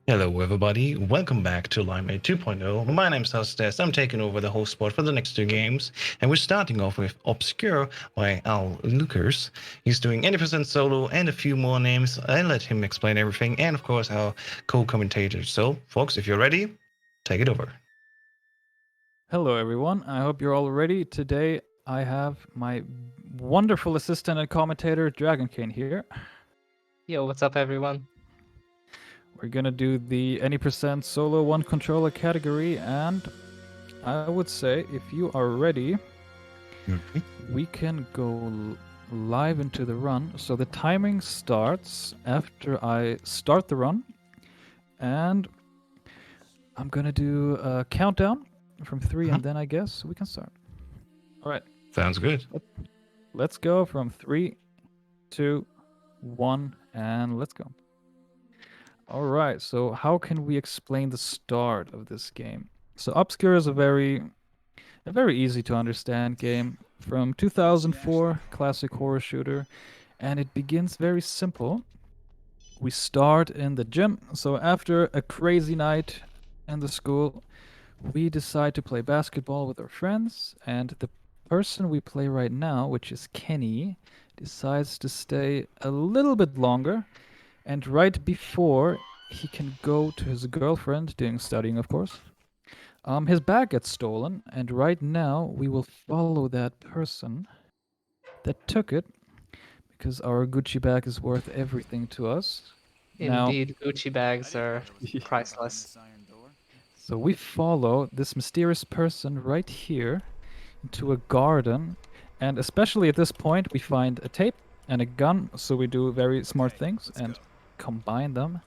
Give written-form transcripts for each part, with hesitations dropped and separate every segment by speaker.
Speaker 1: Hello, everybody. Welcome back to Limelight 2.0. My name's Hostess. I'm taking over the host spot for the next two games, and we're starting off with ObsCure by OwlLukas. He's doing 80% solo and a few more names. I'll let him explain everything, and of course, our co-commentators. So, folks, if you're ready, take it over.
Speaker 2: Hello, everyone. I hope you're all ready. Today, I have my wonderful assistant and commentator, Dragon Cane, here.
Speaker 3: Yo, what's up, everyone?
Speaker 2: We're gonna do the any percent solo one controller category, and I would say if you are ready, we can go live into the run. So the timing starts after I start the run, and I'm gonna do a countdown from 3, and then I guess we can start. All right.
Speaker 1: Sounds good.
Speaker 2: Let's go from 3, 2, 1, and let's go. All right, so how can we explain the start of this game? So ObsCure is a very easy to understand game from 2004, classic horror shooter, and it begins very simple. We start in the gym, so after a crazy night in the school, we decide to play basketball with our friends, and the person we play right now, which is Kenny, decides to stay a little bit longer, and right before he can go to his girlfriend, doing studying of course, his bag gets stolen, and right now we will follow that person that took it, because our Gucci bag is worth everything to us.
Speaker 3: Indeed, Gucci bags are priceless.
Speaker 2: So we follow this mysterious person right here into a garden, and especially at this point we find a tape and a gun, so we do very smart things and combine them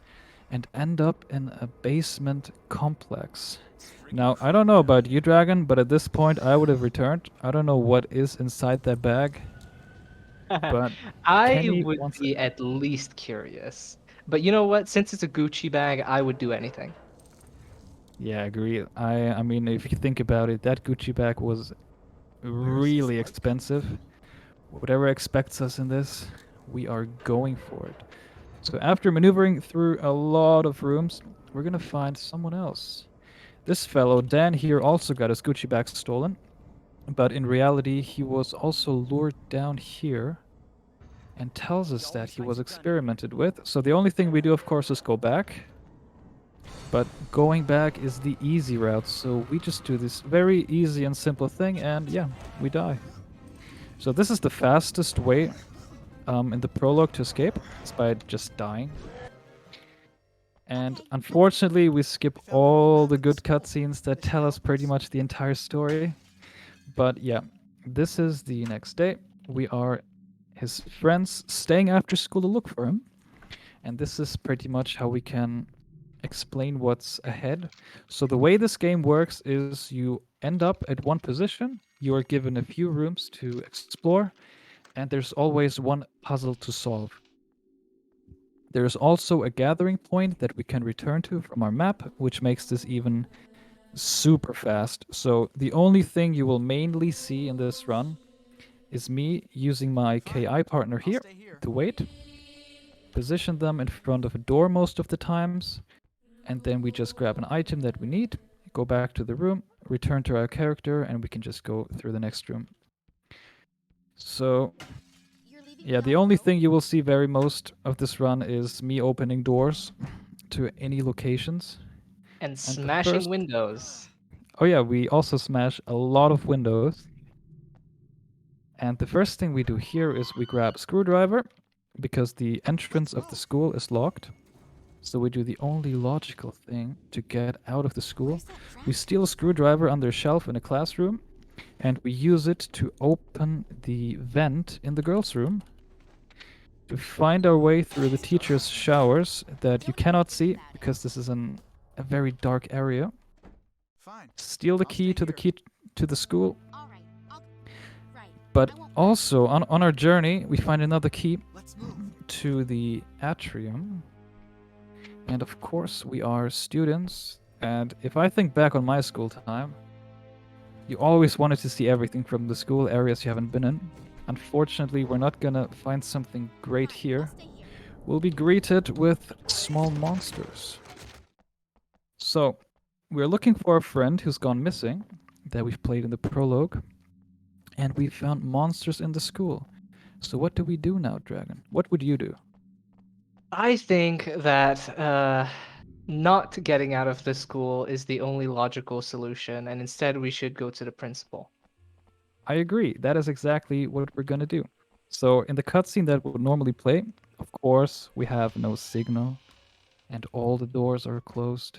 Speaker 2: and end up in a basement complex. Now, I don't know about you, Dragon, but at this point I would have returned. I don't know what is inside that bag, but
Speaker 3: I
Speaker 2: Kenny
Speaker 3: would
Speaker 2: wants
Speaker 3: be
Speaker 2: it.
Speaker 3: at least curious. But you know what? Since it's a Gucci bag, I would do anything.
Speaker 2: Yeah, I agree. I mean, if you think about it, that Gucci bag was really expensive. Whatever expects us in this, we are going for it. So after maneuvering through a lot of rooms, we're gonna find someone else. This fellow, Dan here, also got his Gucci bag stolen, but in reality he was also lured down here and tells us that he was experimented with. So the only thing we do, of course, is go back. But going back is the easy route, so we just do this very easy and simple thing, and yeah, we die. So this is the fastest way in the prologue to escape, is by just dying. And unfortunately, we skip all the good cutscenes that tell us pretty much the entire story. But yeah, this is the next day. We are his friends staying after school to look for him. And this is pretty much how we can explain what's ahead. So the way this game works is you end up at one position, you are given a few rooms to explore, and there's always one puzzle to solve. There's also a gathering point that we can return to from our map, which makes this even super fast. So the only thing you will mainly see in this run is me using my KI partner here to wait, position them in front of a door most of the times, and then we just grab an item that we need, go back to the room, return to our character, and we can just go through the next room. So yeah, the only thing you will see very most of this run is me opening doors to any locations.
Speaker 3: And smashing windows.
Speaker 2: Oh yeah, we also smash a lot of windows. And the first thing we do here is we grab a screwdriver, because the entrance of the school is locked. So we do the only logical thing to get out of the school. We steal a screwdriver under a shelf in a classroom, and we use it to open the vent in the girls' room to find our way through the teacher's showers that you cannot see because this is a very dark area. Steal the key to the school. But also on our journey, we find another key to the atrium. And of course, we are students. And if I think back on my school time, you always wanted to see everything from the school areas you haven't been in. Unfortunately, we're not gonna find something great here. We'll be greeted with small monsters. So, we're looking for a friend who's gone missing that we've played in the prologue, and we found monsters in the school. So, what do we do now, Dragon? What would you do?
Speaker 3: I think that not getting out of the school is the only logical solution, and instead we should go to the principal.
Speaker 2: I agree. That is exactly what we're gonna do. So, in the cutscene that would normally play, of course, we have no signal, and all the doors are closed.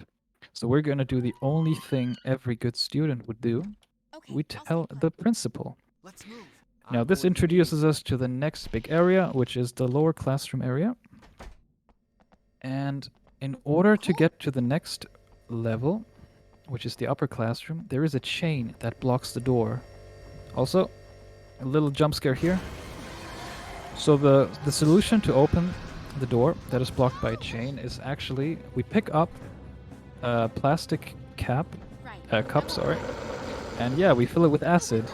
Speaker 2: So, we're gonna do the only thing every good student would do. We tell the principal.
Speaker 4: Let's move.
Speaker 2: Now, this introduces us to the next big area, which is the lower classroom area. And in order to get to the next level, which is the upper classroom, there is a chain that blocks the door. Also, a little jump scare here. So the solution to open the door that is blocked by a chain is actually we pick up a plastic cup, and yeah, we fill it with acid.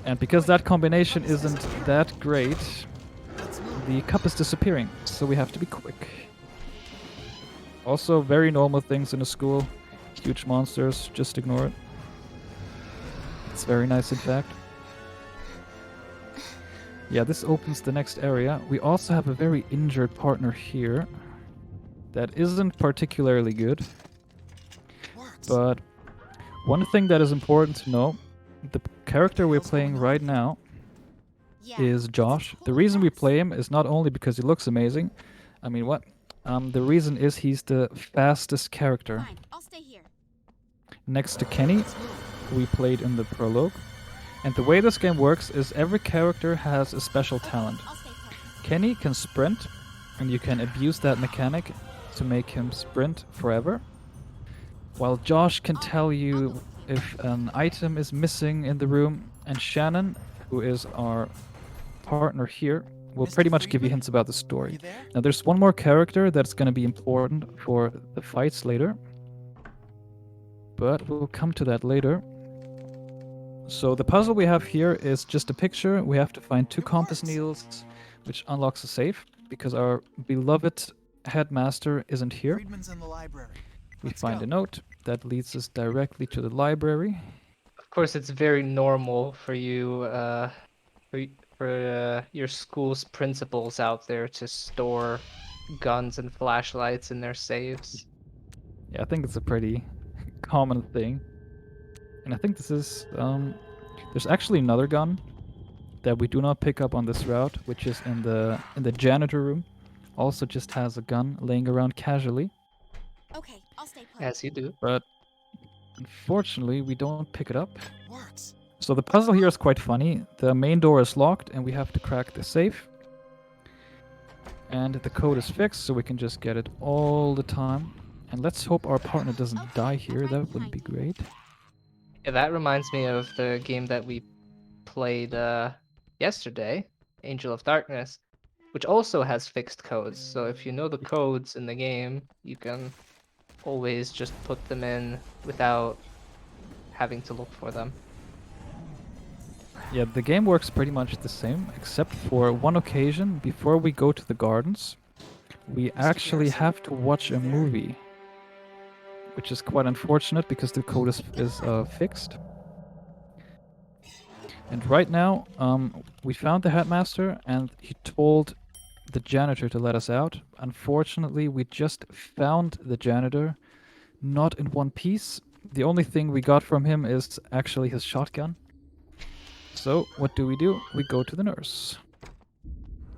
Speaker 2: And because that combination isn't that great, the cup is disappearing, so we have to be quick. Also, very normal things in a school. Huge monsters, just ignore it. It's very nice, in fact. Yeah, this opens the next area. We also have a very injured partner here that isn't particularly good. But one thing that is important to know, the character we're playing right now is Josh. The reason we play him is not only because he looks amazing. I mean, what? The reason is he's the fastest character.
Speaker 5: Fine, I'll stay here.
Speaker 2: Next to Kenny, we played in the prologue. And the way this game works is every character has a special talent.
Speaker 5: I'll stay put.
Speaker 2: Kenny can sprint, and you can abuse that mechanic to make him sprint forever. While Josh can tell you if an item is missing in the room, and Shannon, who is our partner here, will pretty much give you hints about the story. Now there's one more character that's going to be important for the fights later, but we'll come to that later. So the puzzle we have here is just a picture. We have to find 2 compass needles, which unlocks a safe, because our beloved headmaster isn't here.
Speaker 4: Friedman's in the library.
Speaker 2: We
Speaker 4: Let's
Speaker 2: find
Speaker 4: go.
Speaker 2: a note that leads us directly to the library.
Speaker 3: Of course, it's very normal for you, for your school's principals out there to store guns and flashlights in their safes.
Speaker 2: Yeah, I think it's a pretty common thing. And I think this is, there's actually another gun that we do not pick up on this route, which is in the janitor room. Also just has a gun laying around casually,
Speaker 5: Okay, I'll stay put.
Speaker 3: As you do.
Speaker 2: but unfortunately we don't pick it up.
Speaker 4: Works.
Speaker 2: So the puzzle here is quite funny. The main door is locked and we have to crack the safe. And the code is fixed, so we can just get it all the time. And let's hope our partner doesn't die here. That would be great.
Speaker 3: Yeah, that reminds me of the game that we played yesterday, Angel of Darkness, which also has fixed codes. So if you know the codes in the game, you can always just put them in without having to look for them.
Speaker 2: Yeah, the game works pretty much the same, except for one occasion. Before we go to the gardens, we actually have to watch a movie, which is quite unfortunate because the code is fixed. And right now, we found the headmaster and he told the janitor to let us out. Unfortunately, we just found the janitor not in one piece. The only thing we got from him is actually his shotgun. So, what do? We go to the nurse.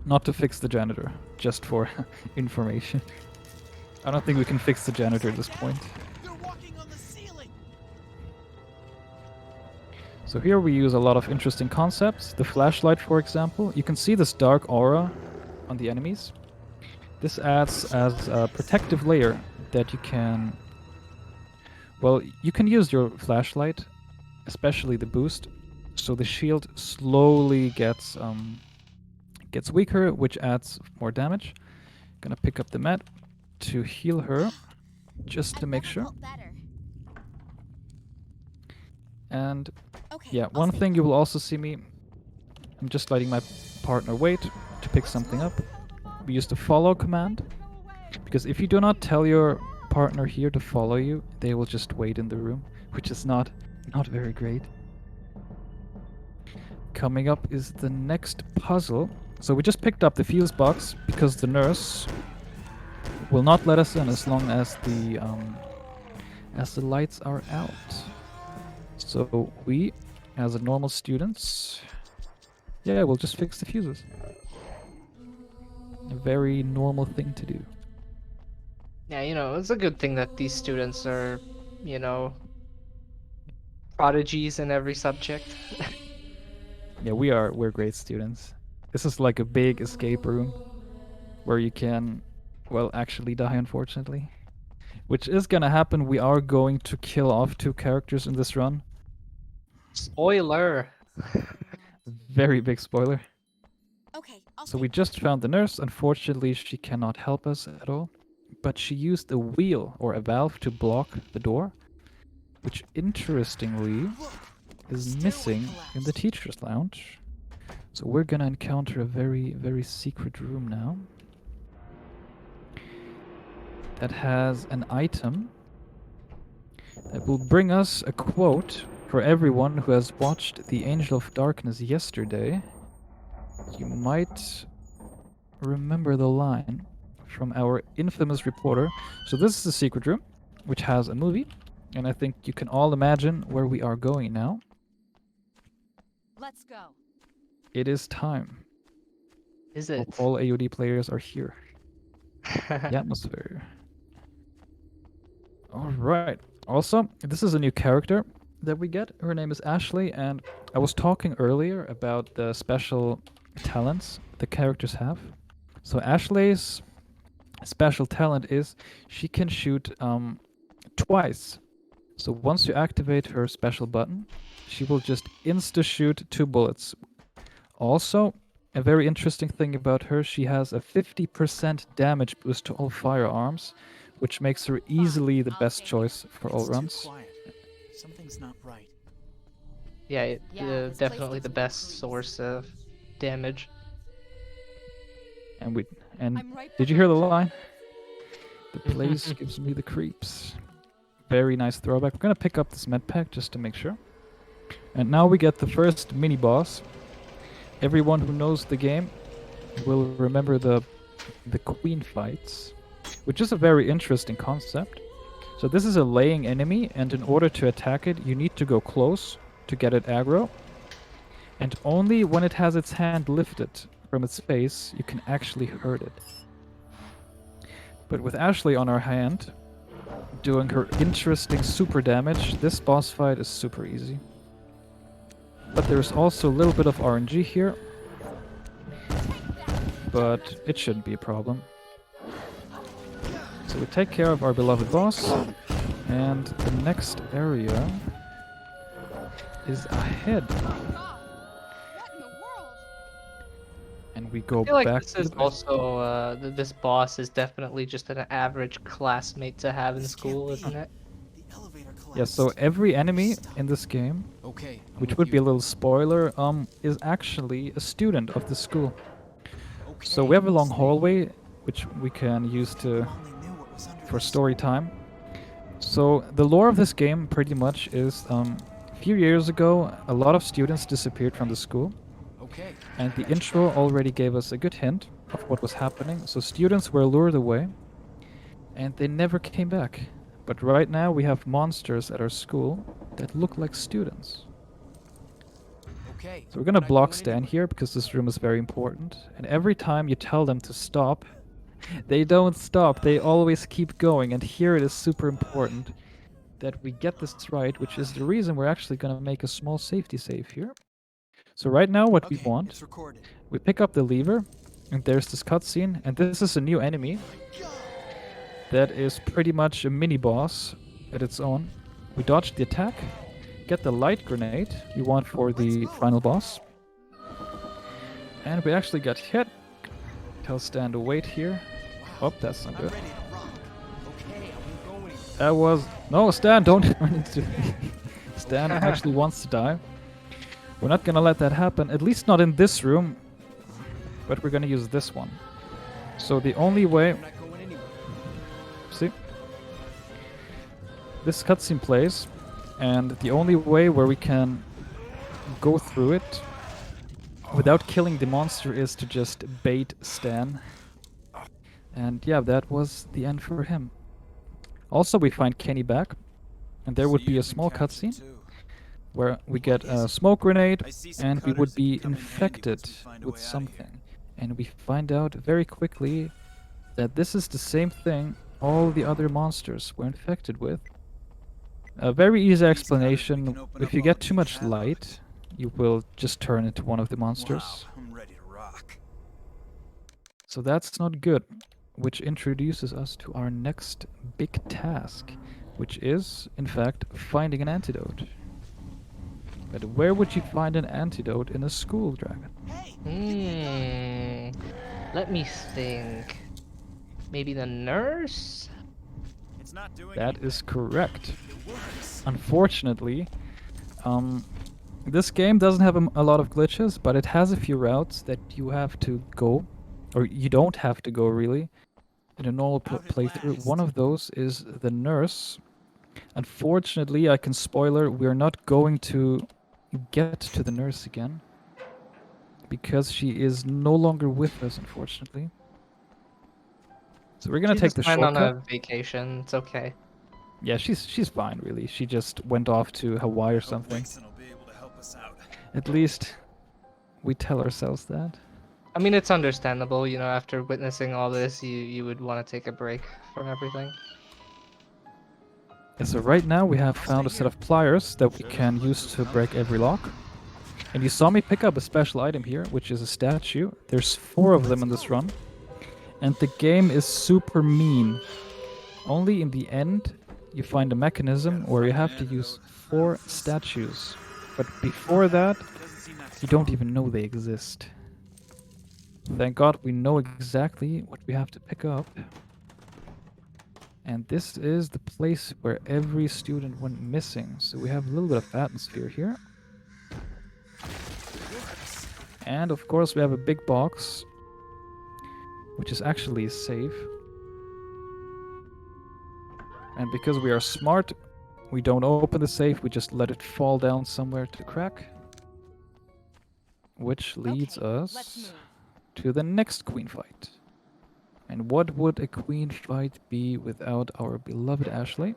Speaker 2: Not to fix the janitor, just for information. I don't think we can fix the janitor at this point.
Speaker 4: They're walking on the ceiling.
Speaker 2: So here we use a lot of interesting concepts. The flashlight, for example. You can see this dark aura on the enemies. This adds as a protective layer that you can... Well, you can use your flashlight, especially the boost, so the shield slowly gets weaker, which adds more damage. Gonna pick up the med to heal her, just to make sure. And yeah, one thing you will also see me, I'm just letting my partner wait to pick something up. We use the follow command, because if you do not tell your partner here to follow you, they will just wait in the room, which is not very great. Coming up is the next puzzle. So we just picked up the fuse box because the nurse will not let us in as long as the lights are out. So we, as a normal students, yeah, we'll just fix the fuses. A very normal thing to do.
Speaker 3: Yeah, it's a good thing that these students are, prodigies in every subject.
Speaker 2: Yeah, we're great students. This is like a big escape room where you can, well, actually die, unfortunately. Which is gonna happen. We are going to kill off 2 characters in this run.
Speaker 3: Spoiler.
Speaker 2: Very big spoiler.
Speaker 5: Okay, I'll
Speaker 2: So
Speaker 5: stay
Speaker 2: we just found the nurse. Unfortunately, she cannot help us at all. But she used a wheel or a valve to block the door, which interestingly
Speaker 4: Look,
Speaker 2: is
Speaker 4: stairway
Speaker 2: missing in the
Speaker 4: collapsed.
Speaker 2: teacher's lounge. So we're gonna encounter a very, very secret room now that has an item that will bring us a quote for everyone who has watched The Angel of Darkness yesterday. You might remember the line from our infamous reporter. So this is the secret room, which has a movie, and I think you can all imagine where we are going now.
Speaker 6: Let's go.
Speaker 2: It is time.
Speaker 3: Is it?
Speaker 2: All AOD players are here. The atmosphere. Alright. Also, this is a new character that we get. Her name is Ashley, and I was talking earlier about the special talents the characters have. So Ashley's special talent is she can shoot twice. So once you activate her special button, she will just insta-shoot 2 bullets. Also, a very interesting thing about her, she has a 50% damage boost to all firearms, which makes her easily the
Speaker 6: I'll
Speaker 2: best
Speaker 6: take it.
Speaker 2: choice for all
Speaker 4: It's too
Speaker 2: runs.
Speaker 4: quiet. Something's not right.
Speaker 3: Yeah,
Speaker 6: Yeah, this place
Speaker 3: definitely
Speaker 6: gets
Speaker 3: the
Speaker 6: me
Speaker 3: best
Speaker 6: creeps.
Speaker 3: source of damage.
Speaker 2: And
Speaker 6: I'm right
Speaker 2: did you hear the
Speaker 6: behind
Speaker 2: line? The place gives me the creeps. Very nice throwback. We're gonna pick up this med pack just to make sure. And now we get the first mini boss. Everyone who knows the game will remember the queen fights, which is a very interesting concept. So this is a laying enemy, and in order to attack it, you need to go close to get it aggro. And only when it has its hand lifted from its face, you can actually hurt it. But with Ashley on our hand, doing her interesting super damage, this boss fight is super easy. But there's also a little bit of RNG here, but it shouldn't be a problem. So we take care of our beloved boss, and the next area is ahead.
Speaker 6: Oh God! What in the world?
Speaker 2: And we go
Speaker 3: I feel like
Speaker 2: back
Speaker 3: this
Speaker 2: to
Speaker 3: is
Speaker 2: the
Speaker 3: also this boss is definitely just an average classmate to have in
Speaker 4: This can't
Speaker 3: school,
Speaker 4: be.
Speaker 3: isn't it?
Speaker 4: The elevator collapsed.
Speaker 2: Yeah, so every enemy in this game,
Speaker 4: Okay. I'm
Speaker 2: which
Speaker 4: with
Speaker 2: would be a
Speaker 4: you.
Speaker 2: little spoiler, is actually a student of the school.
Speaker 4: Okay.
Speaker 2: So we have a long
Speaker 4: Stay.
Speaker 2: hallway, which we can use to
Speaker 4: If only knew what was under
Speaker 2: for
Speaker 4: this.
Speaker 2: story time. So the lore of this game pretty much is a few years ago, a lot of students disappeared from the school,
Speaker 4: Okay.
Speaker 2: and the intro already gave us a good hint of what was happening. So students were lured away, and they never came back. But right now we have monsters at our school that look like students.
Speaker 4: Okay.
Speaker 2: So we're gonna
Speaker 4: Not
Speaker 2: block
Speaker 4: going
Speaker 2: Stan
Speaker 4: anywhere.
Speaker 2: here because this room is very important. And every time you tell them to stop, they don't stop. They always keep going. And here it is super important that we get this right, which is the reason we're actually gonna make a small safety save here. So right now what we
Speaker 4: Okay,
Speaker 2: want,
Speaker 4: it's recorded.
Speaker 2: we pick up the lever, and there's this cutscene, and this is a new enemy that is pretty much a mini boss at its own. We dodge the attack, get the light grenade we want for the final boss, and we actually got hit. Tell Stan to wait here. Oh, that's not
Speaker 4: I'm
Speaker 2: good.
Speaker 4: ready to rock. Okay, I won't go anywhere.
Speaker 2: That was no, Stan. Don't run into. Stan actually wants to die. We're not gonna let that happen. At least not in this room. But we're gonna use this one. So the only way.
Speaker 4: I'm not going anywhere.
Speaker 2: See? this cutscene plays, and the only way where we can go through it without killing the monster is to just bait Stan. And yeah, that was the end for him. Also, we find Kenny back, and there would be a small cutscene where we get a smoke grenade, and we would be infected with something. And we find out very quickly that this is the same thing all the other monsters were infected with. A very easy explanation: if you get too much light, you will just turn into one of the monsters.
Speaker 4: I'm ready to rock.
Speaker 2: So that's not good, which introduces us to our next big task, which is, in fact, finding an antidote. But where would you find an antidote in a school, Dragon?
Speaker 3: Let me think. Maybe the nurse?
Speaker 4: It's not doing
Speaker 2: That
Speaker 4: anything.
Speaker 2: is correct.
Speaker 4: It works.
Speaker 2: Unfortunately, this game doesn't have a lot of glitches, but it has a few routes that you have to go, or you don't have to go really, in a normal playthrough. One of those is the nurse. Unfortunately, I can spoiler, we're not going to get to the nurse again, because she is no longer with us, unfortunately. So we're gonna
Speaker 3: She
Speaker 2: take
Speaker 3: just
Speaker 2: the
Speaker 3: went on
Speaker 2: shortcut.
Speaker 3: a vacation. It's okay.
Speaker 2: Yeah, she's fine, really. She just went off to Hawaii or
Speaker 4: Hope
Speaker 2: something.
Speaker 4: Wixon will be able to help us out.
Speaker 2: At least we tell ourselves that.
Speaker 3: I mean, it's understandable, you know, after witnessing all this, you would want to take a break from everything.
Speaker 2: Yeah, so right now we have found a set of pliers that we can use to break every lock. And you saw me pick up a special item here, which is a statue. There's 4 of them in this run. And the game is super mean. Only in the end you find a mechanism where you have to use 4 statues. But before that, you don't even know they exist. Thank God we know exactly what we have to pick up. And this is the place where every student went missing. So we have a little bit of atmosphere here. And of course we have a big box, which is actually safe. And because we are smart, we don't open the safe, we just let it fall down somewhere to crack. Which leads
Speaker 5: Okay, let's
Speaker 2: us
Speaker 5: move.
Speaker 2: to the next queen fight. And what would a queen fight be without our beloved Ashley?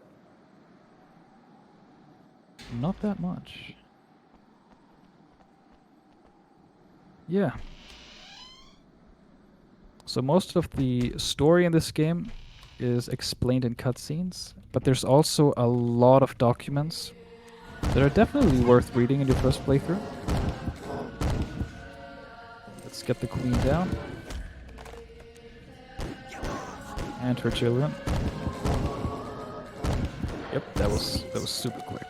Speaker 2: Not that much. Yeah. So most of the story in this game is explained in cutscenes, but there's also a lot of documents that are definitely worth reading in your first playthrough. Let's get the queen down. And her children. Yep, that was super quick.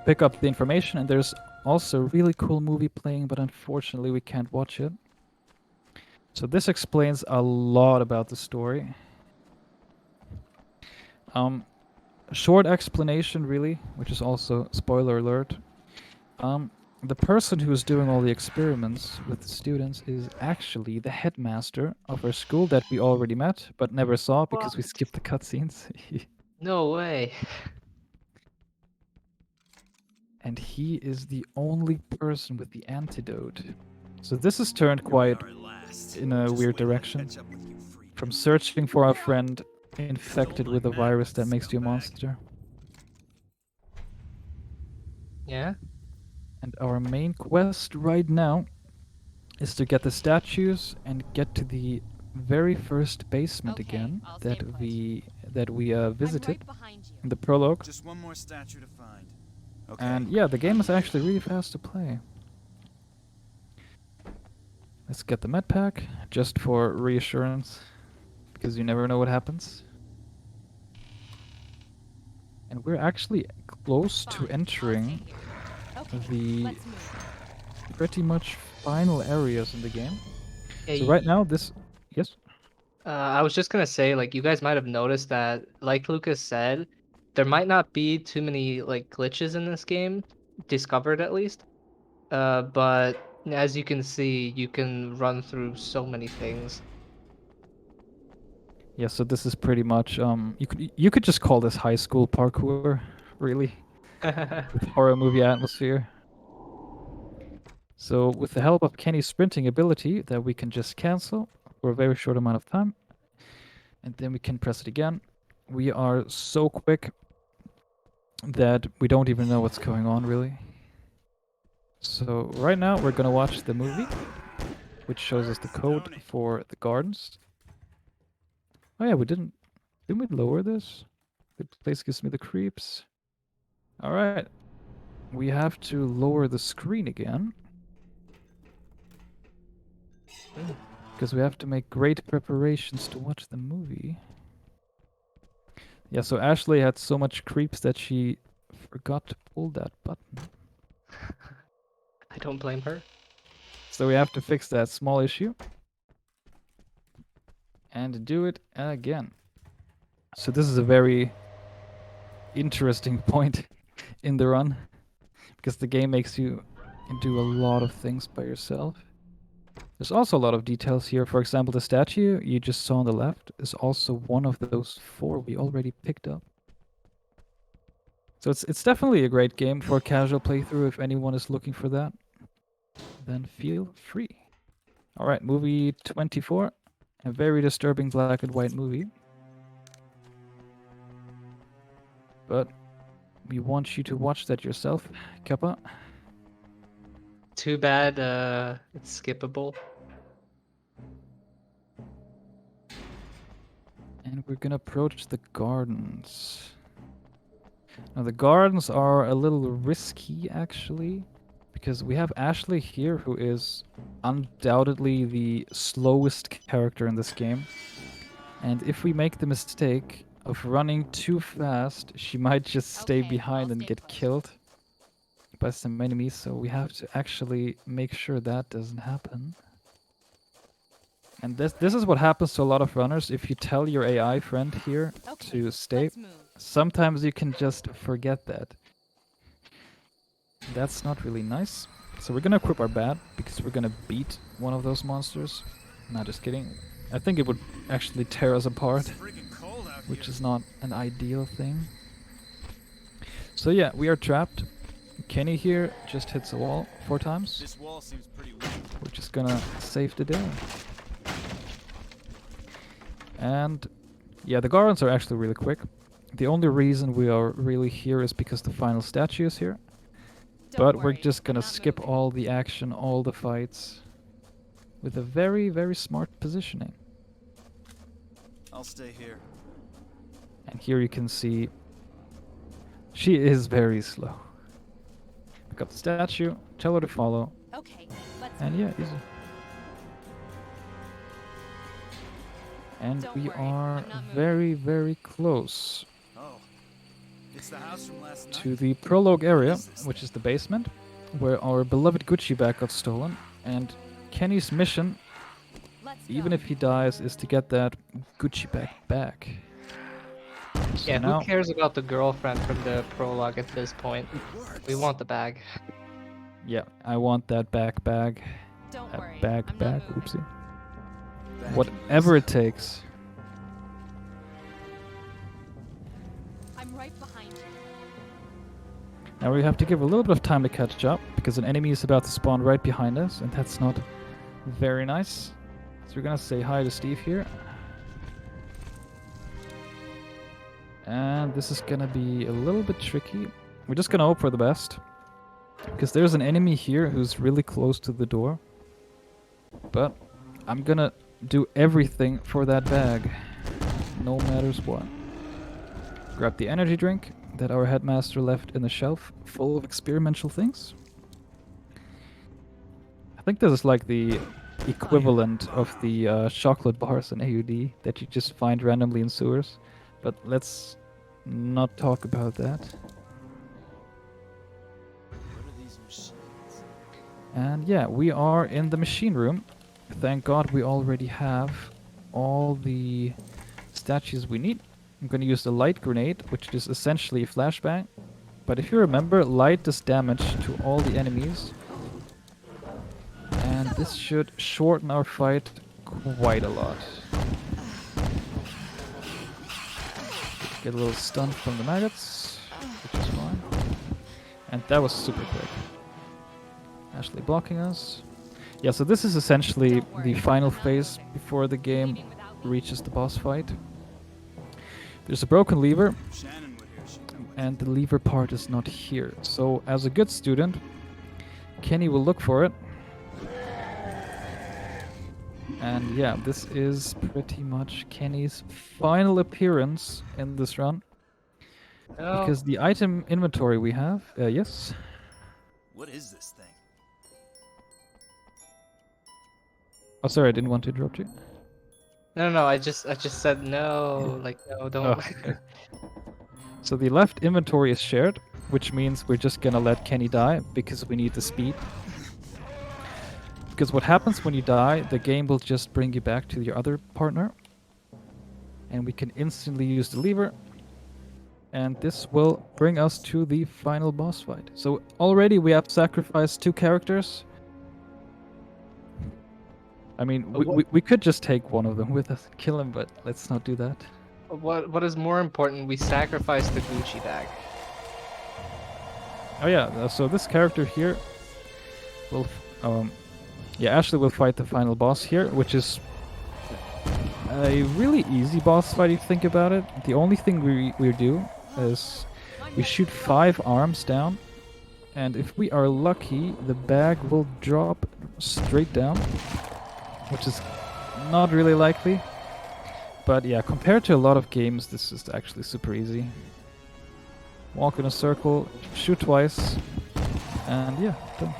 Speaker 2: Pick up the information, and there's also a really cool movie playing, but unfortunately we can't watch it. So this explains a lot about the story. Short explanation, really, which is also spoiler alert. The person who is doing all the experiments with the students is actually the headmaster of our school that we already met, but never saw because we
Speaker 3: What?
Speaker 2: skipped the cutscenes.
Speaker 3: No way.
Speaker 2: And he is the only person with the antidote. So this has turned quite in a weird direction. From searching for our friend infected with a virus that makes you a monster.
Speaker 3: Yeah?
Speaker 2: And our main quest right now is to get the statues and get to the very first basement
Speaker 5: Okay,
Speaker 2: again
Speaker 5: I'll stay
Speaker 2: that
Speaker 5: put.
Speaker 2: we
Speaker 5: I'm
Speaker 2: visited
Speaker 5: right behind you.
Speaker 2: in the prologue.
Speaker 4: Just one more statue to find. Okay.
Speaker 2: And yeah, the game is actually really fast to play. Let's get the med pack just for reassurance, because you never know what happens. And we're actually close to
Speaker 5: Fine, I'll
Speaker 2: entering
Speaker 5: stay here. Okay,
Speaker 2: the
Speaker 5: let's move.
Speaker 2: pretty much final areas in the game.
Speaker 3: Yeah,
Speaker 2: So right now, this... Yes?
Speaker 3: I was just gonna say, like, you guys might have noticed that, like Lucas said, there might not be too many like glitches in this game, discovered at least. But as you can see, you can run through so many things.
Speaker 2: Yeah, so this is pretty much you could just call this high school parkour, really, with horror movie atmosphere. So with the help of Kenny's sprinting ability that we can just cancel for a very short amount of time, and then we can press it again, we are so quick that we don't even know what's going on, really. So right now we're gonna watch the movie, which shows us the code for the gardens. Oh yeah, didn't we lower this? The place gives me the creeps. Alright. We have to lower the screen again. Because we have to make great preparations to watch the movie. Yeah, so Ashley had so much creeps that she forgot to pull that button.
Speaker 3: I don't blame her.
Speaker 2: So we have to fix that small issue. And do it again. So this is a very interesting point in the run. Because the game makes you do a lot of things by yourself. There's also a lot of details here. For example, the statue you just saw on the left is also one of those 4 we already picked up. So it's definitely a great game for a casual playthrough if anyone is looking for that. Then feel free. Alright, movie 24. A very disturbing black and white movie. But we want you to watch that yourself, Kappa.
Speaker 3: Too bad it's skippable.
Speaker 2: And we're gonna approach the gardens. Now the gardens are a little risky actually, because we have Ashley here who is undoubtedly the slowest character in this game. And if we make the mistake of running too fast, she might just stay
Speaker 5: Okay,
Speaker 2: behind
Speaker 5: I'll
Speaker 2: and
Speaker 5: stay
Speaker 2: get
Speaker 5: close.
Speaker 2: killed by some enemies, so we have to actually make sure that doesn't happen. And this is what happens to a lot of runners. If you tell your AI friend here
Speaker 5: Okay,
Speaker 2: to stay,
Speaker 5: let's move.
Speaker 2: sometimes you can just forget that. That's not really nice. So we're gonna equip our bat because we're gonna beat one of those monsters. Not just kidding. I think it would actually tear us apart,
Speaker 4: It's freaking cold out
Speaker 2: which
Speaker 4: here.
Speaker 2: is not an ideal thing. So yeah, we are trapped. Kenny here just hits a wall 4 times.
Speaker 4: This wall seems pretty weak.
Speaker 2: We're just gonna save the day. And yeah, the gardens are actually really quick. The only reason we are really here is because the final statue is here.
Speaker 5: Don't
Speaker 2: But we're
Speaker 5: worry,
Speaker 2: just
Speaker 5: I'm
Speaker 2: gonna
Speaker 5: not
Speaker 2: skip
Speaker 5: moving.
Speaker 2: all the action, all the fights, with a very, very smart positioning.
Speaker 4: I'll stay here.
Speaker 2: And here you can see she is very slow. Pick up the statue, tell her to follow,
Speaker 5: Okay, let's
Speaker 2: and
Speaker 5: move.
Speaker 2: yeah, easy. And
Speaker 5: Don't
Speaker 2: we
Speaker 5: worry,
Speaker 2: are
Speaker 5: I'm not moving.
Speaker 2: very, very close
Speaker 4: Oh, it's the house from last
Speaker 2: to
Speaker 4: night.
Speaker 2: the Prologue area,
Speaker 4: is this
Speaker 2: which
Speaker 4: thing?
Speaker 2: is the basement, where our beloved Gucci bag got stolen. And Kenny's mission,
Speaker 5: Let's
Speaker 2: even
Speaker 5: go.
Speaker 2: if he dies, is to get that Gucci bag back. So
Speaker 3: Yeah,
Speaker 2: now,
Speaker 3: who cares about the girlfriend from the prologue at this point? We want the bag.
Speaker 2: yeah, I want that bag.
Speaker 5: Don't
Speaker 2: That
Speaker 5: worry,
Speaker 2: bag.
Speaker 5: I'm not moving.
Speaker 2: Oopsie.
Speaker 4: Back
Speaker 2: Whatever
Speaker 4: in
Speaker 2: it takes.
Speaker 5: I'm right behind you.
Speaker 2: Now we have to give a little bit of time to catch up, because an enemy is about to spawn right behind us, and that's not very nice. So we're gonna say hi to Steve here. And this is gonna be a little bit tricky. We're just gonna hope for the best. Because there's an enemy here who's really close to the door. But I'm gonna do everything for that bag. No matters what. Grab the energy drink that our headmaster left in the shelf, full of experimental things. I think this is like the equivalent of the chocolate bars in AUD that you just find randomly in sewers. But let's not talk about that.
Speaker 4: What are these machines?
Speaker 2: And yeah, we are in the machine room. Thank God we already have all the statues we need. I'm going to use the light grenade, which is essentially a flashbang. But if you remember, light does damage to all the enemies. And this should shorten our fight quite a lot. Get a little stun from the maggots, which is fine. And that was super quick. Ashley blocking us. Yeah, so this is essentially the final phase before the game reaches the boss fight. There's a broken lever,
Speaker 4: Shannon would hear she know what
Speaker 2: and the lever part is not here. So as a good student, Kenny will look for it. And yeah, this is pretty much Kenny's final appearance in this run.
Speaker 3: No.
Speaker 2: Because the item inventory we have, yes.
Speaker 4: What is this thing?
Speaker 2: Oh, sorry, I didn't want to interrupt you.
Speaker 3: No, I just said no. Like no, don't.
Speaker 2: Oh, okay. So the left inventory is shared, which means we're just gonna let Kenny die because we need the speed. Because what happens when you die, the game will just bring you back to your other partner. And we can instantly use the lever. And this will bring us to the final boss fight. So already we have sacrificed 2 characters. I mean, we could just take one of them with us and kill him, but let's not do that.
Speaker 3: What is more important? We sacrificed the Gucci bag.
Speaker 2: Oh yeah, so this character here will, yeah, Ashley will fight the final boss here, which is a really easy boss fight if you think about it. The only thing we do is we shoot 5 arms down, and if we are lucky, the bag will drop straight down, which is not really likely. But yeah, compared to a lot of games, this is actually super easy. Walk in a circle, shoot twice, and yeah, done.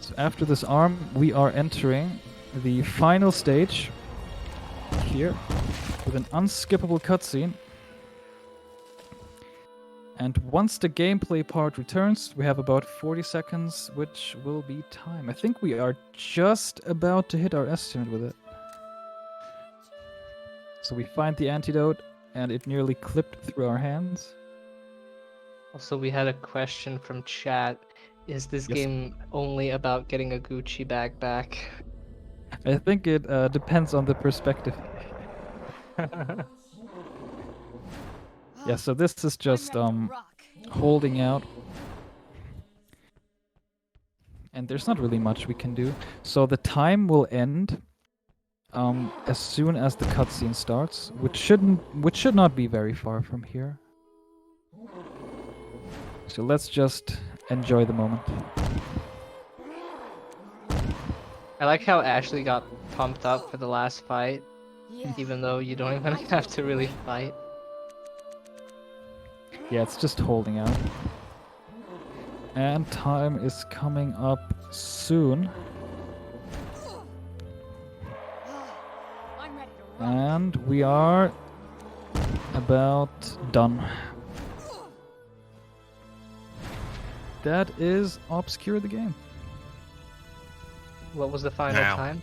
Speaker 2: So after this arm, we are entering the final stage here with an unskippable cutscene. And once the gameplay part returns, we have about 40 seconds, which will be time. I think we are just about to hit our estimate with it. So we find the antidote, and it nearly clipped through our hands.
Speaker 3: Also, we had a question from chat. Is this
Speaker 2: Yes.
Speaker 3: game only about getting a Gucci bag back?
Speaker 2: I think it depends on the perspective. Yeah, so this is just holding out. And there's not really much we can do. So the time will end as soon as the cutscene starts, which should not be very far from here. So let's just enjoy the moment.
Speaker 3: I like how Ashley got pumped up for the last fight, even though you don't even have to really fight.
Speaker 2: Yeah, it's just holding out. And time is coming up soon.
Speaker 5: I'm ready to rock.
Speaker 2: And we are about done. That is ObsCure the game.
Speaker 3: What was the final
Speaker 1: Now.
Speaker 3: time?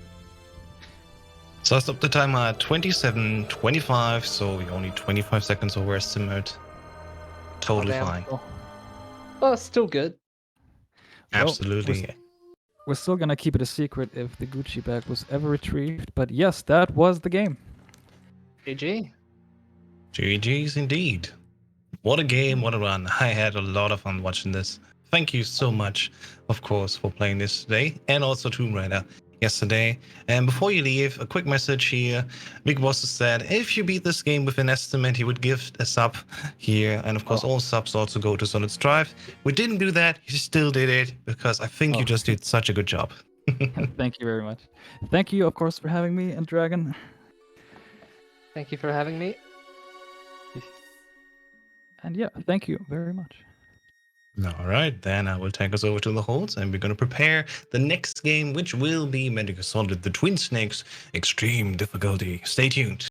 Speaker 1: So I stopped the timer at 27:25, so we only 25 seconds over estimate. Totally
Speaker 3: damn.
Speaker 1: fine.
Speaker 3: Well, it's still good.
Speaker 2: Well,
Speaker 1: Absolutely.
Speaker 2: We're still gonna keep it a secret if the Gucci bag was ever retrieved, but yes, that was the game.
Speaker 3: GG.
Speaker 1: GG's indeed. What a game, what a run. I had a lot of fun watching this. Thank you so much, of course, for playing this today, and also Tomb Raider yesterday. And before you leave, a quick message here. Big Boss said if you beat this game with an estimate, he would give a sub here. And of course, all subs also go to Solid Strife. We didn't do that. He still did it because I think you just did such a good job.
Speaker 2: Thank you very much. Thank you, of course, for having me and Dragon.
Speaker 3: Thank you for having me.
Speaker 2: And yeah, thank you very much.
Speaker 1: All right, then I will take us over to the holds and we're going to prepare the next game, which will be Metal Gear Solid: The Twin Snakes Extreme Difficulty. Stay tuned.